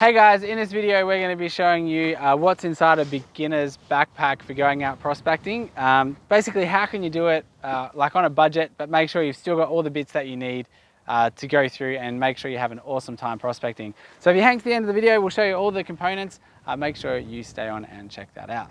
Hey guys, in this video we're going to be showing you what's inside a beginner's backpack for going out prospecting. Basically how can you do it like on a budget, but make sure you've still got all the bits that you need to go through and make sure you have an awesome time prospecting. So if you hang to the end of the video, we'll show you all the components. Make sure you stay on and check that out.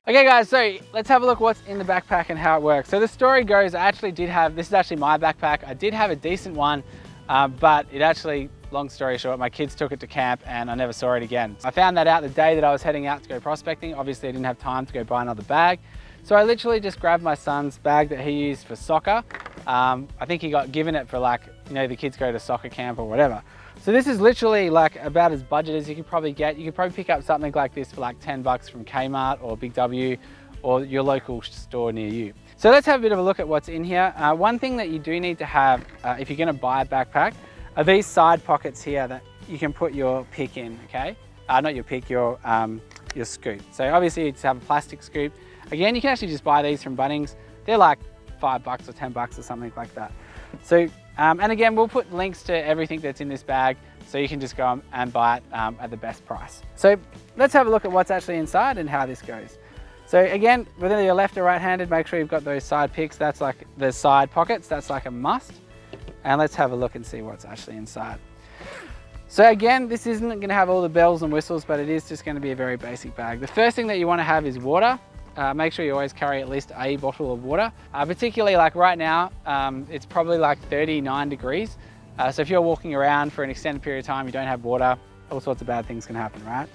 Okay guys, so let's have a look what's in the backpack and how it works. So the story goes, I actually did have, this is actually my backpack. I did have a decent one, but it actually, long story short, my kids took it to camp and I never saw it again. I found that out the day that I was heading out to go prospecting. Obviously I didn't have time to go buy another bag. So I literally just grabbed my son's bag that he used for soccer. I think he got given it for like, you know, the kids go to soccer camp or whatever. So this is literally like about as budget as you could probably get. You could probably pick up something like this for like 10 bucks from Kmart or Big W or your local store near you. So let's have a bit of a look at what's in here. One thing that you do need to have if you're gonna buy a backpack are these side pockets here that you can put your pick in, okay? Not your pick, your scoop. So obviously you just have a plastic scoop. Again, you can actually just buy these from Bunnings. They're like 5 bucks or 10 bucks or something like that. So, and again, we'll put links to everything that's in this bag so you can just go and buy it at the best price. So let's have a look at what's actually inside and how this goes. So again, whether you're left or right-handed, make sure you've got those side picks. That's like the side pockets, that's like a must. And let's have a look and see what's actually inside. So again, this isn't gonna have all the bells and whistles, but it is just gonna be a very basic bag. The first thing that you wanna have is water. Make sure you always carry at least a bottle of water. Particularly like right now, it's probably like 39 degrees. So if you're walking around for an extended period of time, you don't have water, all sorts of bad things can happen, right?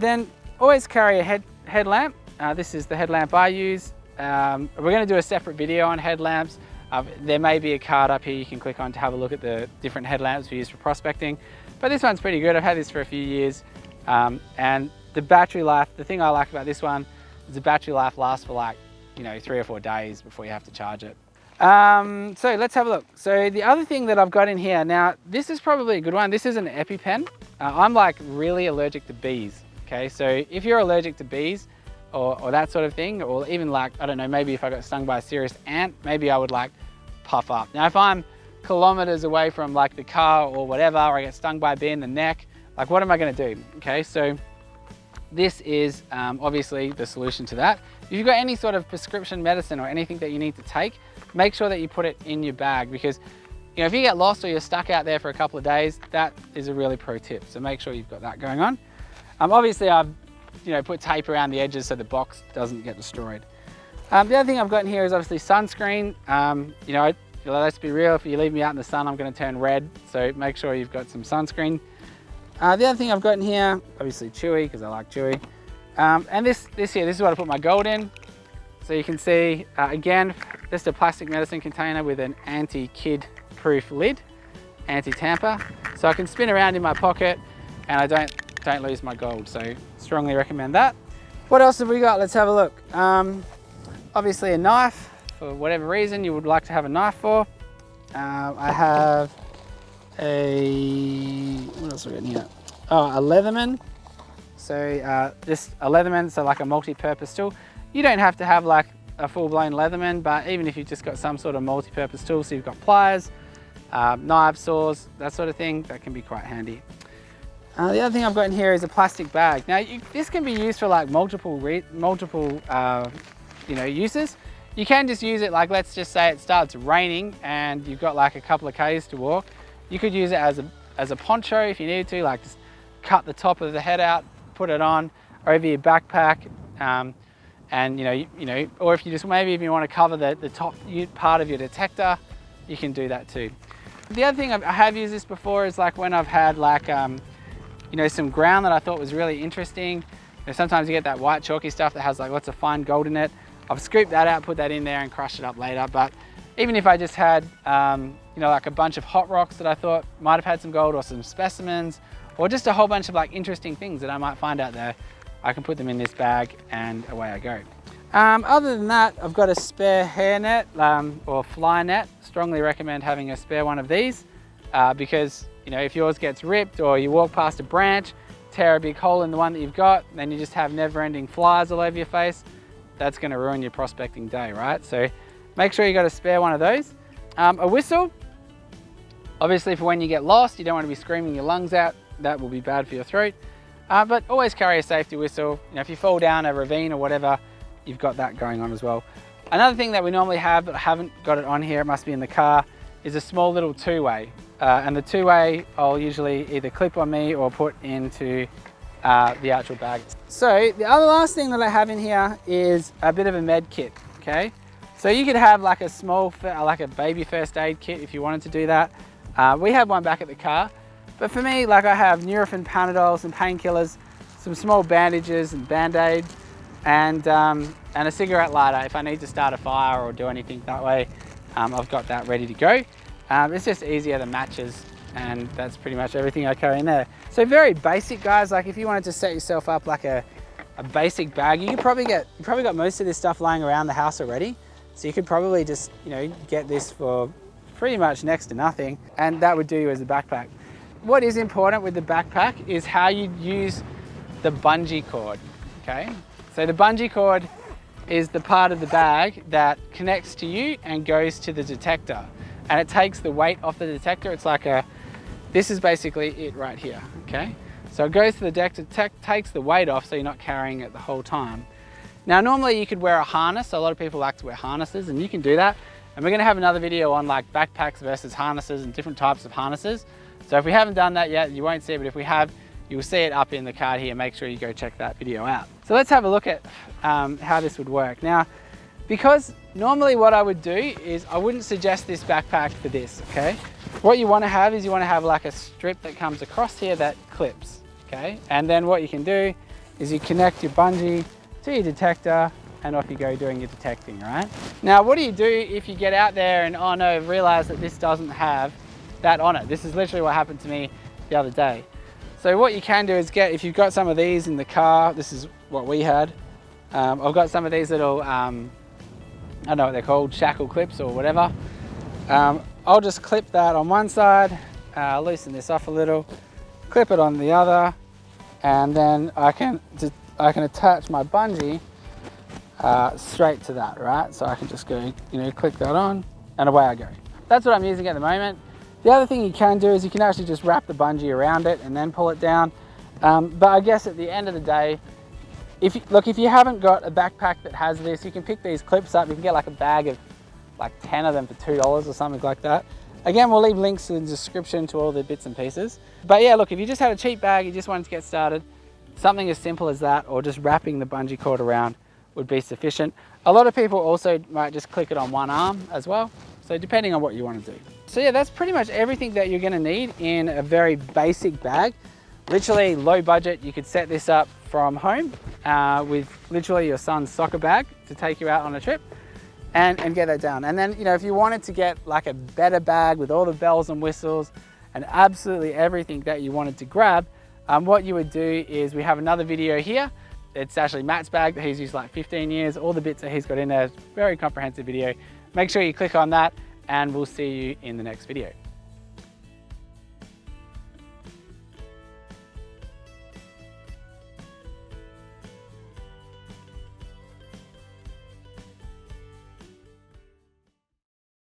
Then always carry a headlamp. This is the headlamp I use. We're gonna do a separate video on headlamps. There may be a card up here you can click on to have a look at the different headlamps we use for prospecting. But this one's pretty good. I've had this for a few years. And the battery life, the thing I like about this one, the battery life lasts for like, you know, 3 or 4 days before you have to charge it. So let's have a look. So the other thing that I've got in here, now this is probably a good one. This is an Epipen. I'm like really allergic to bees. Okay, so if you're allergic to bees or that sort of thing, or even like, I don't know, maybe if I got stung by a serious ant, maybe I would like puff up. Now if I'm kilometers away from like the car or whatever, or I get stung by a bee in the neck, like what am I gonna do? Okay, so this is obviously the solution to that. If you've got any sort of prescription medicine or anything that you need to take, make sure that you put it in your bag, because you know, if you get lost or you're stuck out there for a couple of days, that is a really pro tip. So make sure you've got that going on. Obviously I've put tape around the edges so the box doesn't get destroyed. The other thing I've got in here is obviously sunscreen. Let's be real, if you leave me out in the sun, I'm gonna turn red. So make sure you've got some sunscreen. The other thing I've got in here, obviously Chewy, because I like Chewy. And this here, this is what I put my gold in. So you can see, again, just a plastic medicine container with an anti-kid proof lid, anti-tamper. So I can spin around in my pocket and I don't lose my gold. So strongly recommend that. What else have we got? Let's have a look. Obviously a knife, for whatever reason you would like to have a knife for. I have what else we got in here? Oh, a Leatherman. So just a Leatherman, so like a multi-purpose tool. You don't have to have like a full-blown Leatherman, but even if you've just got some sort of multi-purpose tool, so you've got pliers, knives, saws, that sort of thing, that can be quite handy. The other thing I've got in here is a plastic bag. Now this can be used for like multiple uses. You can just use it like, let's just say it starts raining and you've got like a couple of Ks to walk. You could use it as a poncho if you needed to, like just cut the top of the head out, put it on over your backpack, and or if you just maybe if you want to cover the top part of your detector, you can do that too. The other thing I have used this before is like when I've had like some ground that I thought was really interesting. Sometimes you get that white chalky stuff that has like lots of fine gold in it. I've scooped that out, put that in there and crushed it up later. But even if I just had like a bunch of hot rocks that I thought might have had some gold, or some specimens, or just a whole bunch of like interesting things that I might find out there, I can put them in this bag and away I go. Other than that, I've got a spare hair net or fly net. Strongly recommend having a spare one of these because if yours gets ripped or you walk past a branch, tear a big hole in the one that you've got, then you just have never-ending flies all over your face. that's going to ruin your prospecting day, right? So make sure you got a spare one of those. A whistle, obviously for when you get lost, you don't want to be screaming your lungs out. That will be bad for your throat. But always carry a safety whistle. You know, if you fall down a ravine or whatever, you've got that going on as well. Another thing that we normally have, but I haven't got it on here, it must be in the car, is a small little two-way. And the two-way I'll usually either clip on me or put into the actual bag. So the other last thing that I have in here is a bit of a med kit, okay? So you could have like a small, like a baby first aid kit if you wanted to do that. We have one back at the car. But for me, like I have Nurofen Panadol, some painkillers, some small bandages and Band-Aid, and a cigarette lighter if I need to start a fire or do anything that way. I've got that ready to go. It's just easier than matches, and that's pretty much everything I carry in there. So very basic, guys. Like if you wanted to set yourself up like a basic bag, you probably got most of this stuff lying around the house already. So you could probably just, you know, get this for pretty much next to nothing, and that would do you as a backpack. What is important with the backpack is how you use the bungee cord, okay? So the bungee cord is the part of the bag that connects to you and goes to the detector. And it takes the weight off the detector. It's like this is basically it right here, okay? So it goes to the detector, takes the weight off so you're not carrying it the whole time. Now normally you could wear a harness. A lot of people like to wear harnesses, and you can do that. And we're gonna have another video on like backpacks versus harnesses and different types of harnesses. So if we haven't done that yet, you won't see it, but if we have, you'll see it up in the card here. Make sure you go check that video out. So let's have a look at how this would work. Now, because normally what I would do is I wouldn't suggest this backpack for this, okay? What you wanna have is you wanna have like a strip that comes across here that clips, okay? And then what you can do is you connect your bungee to your detector and off you go doing your detecting, right? Now, what do you do if you get out there and, oh no, realize that this doesn't have that on it? This is literally what happened to me the other day. So what you can do is if you've got some of these in the car, this is what we had. I've got some of these little, I don't know what they're called, shackle clips or whatever. I'll just clip that on one side, loosen this off a little, clip it on the other, and then I can attach my bungee straight to that, right? So I can just go, you know, click that on and away I go. That's what I'm using at the moment. The other thing you can do is you can actually just wrap the bungee around it and then pull it down. But I guess at the end of the day, if you haven't got a backpack that has this, you can pick these clips up. You can get like a bag of like 10 of them for $2 or something like that. Again, we'll leave links in the description to all the bits and pieces. But yeah, look, if you just had a cheap bag, you just wanted to get started, something as simple as that, or just wrapping the bungee cord around would be sufficient. A lot of people also might just click it on one arm as well. So depending on what you want to do. So yeah, that's pretty much everything that you're gonna need in a very basic bag. Literally low budget, you could set this up from home with literally your son's soccer bag to take you out on a trip and get that down. And then, you know, if you wanted to get like a better bag with all the bells and whistles and absolutely everything that you wanted to grab, what you would do is we have another video here. It's actually Matt's bag that he's used like 15 years, all the bits that he's got in there. It's a very comprehensive video. Make sure you click on that and we'll see you in the next video.